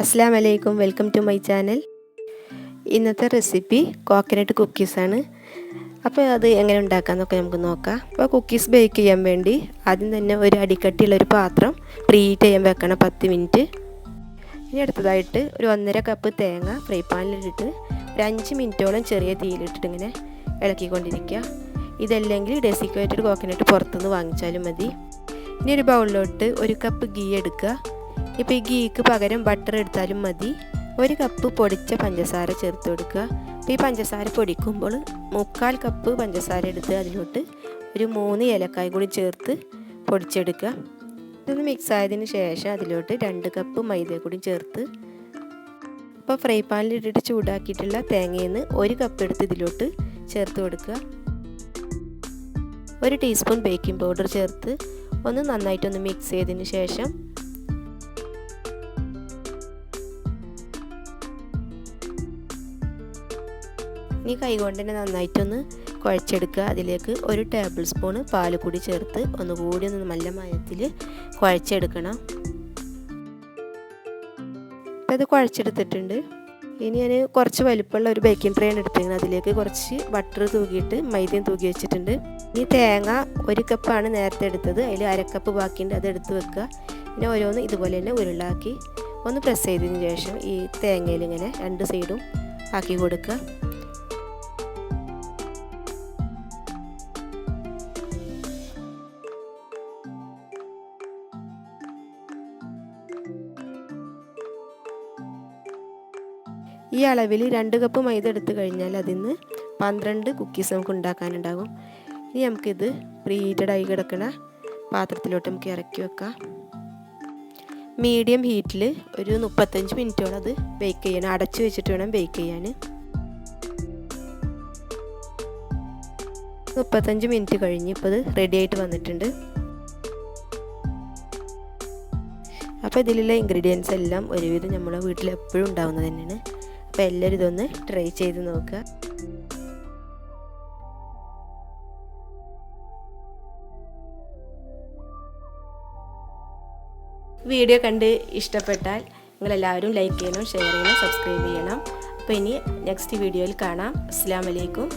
അസ്സലാമു അലൈക്കും, welcome to my channel. ഇന്നത്തെ റെസിപ്പി കോക്കനട്ട് കുക്കീസാണ്. അപ്പോൾ അത് എങ്ങനെ ഉണ്ടാക്കാമെന്നൊക്കെ നമുക്ക് നോക്കാം. അപ്പോൾ കുക്കീസ് ബേക്ക് ചെയ്യാൻ വേണ്ടി ആദ്യം തന്നെ ഒരു അടിക്കട്ടിയുള്ളൊരു പാത്രം പ്രീഹീറ്റ് ചെയ്യാൻ വെക്കണം 10 മിനിറ്റ്. ഇനി അടുത്തതായിട്ട് ഒരു 1.5 കപ്പ് തേങ്ങ ഫ്രൈ പാനിലിട്ടിട്ട് ഒരു 5 മിനിറ്റോളം ചെറിയ തീയിലിട്ടിട്ട് ഇങ്ങനെ ഇളക്കിക്കൊണ്ടിരിക്കുക. ഇതല്ലെങ്കിൽ ഡെസിക്കേറ്റഡ് കോക്കനട്ട് പുറത്തുനിന്ന് വാങ്ങിച്ചാലും മതി. ഇനി ഒരു ബൗളിലോട്ട് 1 കപ്പ് ഗീ എടുക്കുക. ഇപ്പോൾ ഈ ഗീക്ക് പകരം ബട്ടർ എടുത്താലും മതി. 1 കപ്പ് പൊടിച്ച പഞ്ചസാര ചേർത്ത് കൊടുക്കുക. അപ്പോൾ ഈ പഞ്ചസാര പൊടിക്കുമ്പോൾ 3/4 കപ്പ് പഞ്ചസാര എടുത്ത് അതിലോട്ട് ഒരു 3 ഏലക്കായ കൂടി ചേർത്ത് പൊടിച്ചെടുക്കുക. ഇതൊന്ന് മിക്സ് ആയതിന് ശേഷം അതിലോട്ട് 2 കപ്പ് മൈദ കൂടി ചേർത്ത് അപ്പോൾ ഫ്രൈ പാനിലിട്ടിട്ട് ചൂടാക്കിയിട്ടുള്ള തേങ്ങയിൽ നിന്ന് 1 കപ്പ് എടുത്ത് ഇതിലോട്ട് ചേർത്ത് കൊടുക്കുക. 1 ടീസ്പൂൺ ബേക്കിംഗ് പൗഡർ ചേർത്ത് ഒന്ന് നന്നായിട്ടൊന്ന് മിക്സ് ചെയ്തതിന് ശേഷം ഇനി കൈകൊണ്ട് തന്നെ നന്നായിട്ടൊന്ന് കുഴച്ചെടുക്കുക. അതിലേക്ക് 1 ടേബിൾ സ്പൂൺ പാൽ കൂടി ചേർത്ത് ഒന്നുകൂടി ഒന്ന് നല്ല മയത്തിൽ കുഴച്ചെടുക്കണം. അപ്പോൾ ഇത് കുഴച്ചെടുത്തിട്ടുണ്ട്. ഇനി ഞാൻ കുറച്ച് വലിപ്പമുള്ള ഒരു ബേക്കിംഗ് ട്രേ എടുത്തിരിക്കുന്നത്. അതിലേക്ക് കുറച്ച് ബട്ടർ തൂക്കിയിട്ട് മൈദയും തൂക്കി വെച്ചിട്ടുണ്ട്. ഈ തേങ്ങ 1 കപ്പാണ് നേരത്തെ എടുത്തത്, അതിൽ 1/2 കപ്പ് ബാക്കിയുണ്ട്, അത് എടുത്ത് വെക്കുക. പിന്നെ ഓരോന്ന് ഇതുപോലെ തന്നെ ഉരുളാക്കി ഒന്ന് പ്രസ് ചെയ്തതിന് ശേഷം ഈ തേങ്ങയിൽ ഇങ്ങനെ 2 സൈഡും ആക്കി കൊടുക്കുക. ഈ അളവിൽ 2 കപ്പ് മൈദ എടുത്തു കഴിഞ്ഞാൽ അതിൽ നിന്ന് 12 കുക്കീസ് നമുക്ക് ഉണ്ടാക്കാനുണ്ടാകും. ഇനി നമുക്കിത് പ്രീഹീറ്റഡ് ആയി കിടക്കുന്ന പാത്രത്തിലോട്ട് നമുക്ക് ഇറക്കി വെക്കാം. മീഡിയം ഹീറ്റിൽ ഒരു 35 മിനിറ്റോളം അത് ബേക്ക് ചെയ്യണം. അടച്ചു വെച്ചിട്ട് വേണം ബേക്ക് ചെയ്യാൻ. 35 മിനിറ്റ് കഴിഞ്ഞ് ഇപ്പോൾ ഇത് റെഡി ആയിട്ട് വന്നിട്ടുണ്ട്. അപ്പോൾ ഇതിലുള്ള ഇൻഗ്രീഡിയൻസ് എല്ലാം ഒരുവിധം നമ്മുടെ വീട്ടിൽ എപ്പോഴും ഉണ്ടാവുന്നത് തന്നെയാണ്. അപ്പോൾ എല്ലാവരും ഇതൊന്ന് ട്രൈ ചെയ്ത് നോക്കുക. വീഡിയോ കണ്ട് ഇഷ്ടപ്പെട്ടാൽ നിങ്ങളെല്ലാവരും ലൈക്ക് ചെയ്യണം, ഷെയർ ചെയ്യണം, സബ്സ്ക്രൈബ് ചെയ്യണം. അപ്പോൾ ഇനി നെക്സ്റ്റ് വീഡിയോയിൽ കാണാം. അസ്സലാമു അലൈക്കും.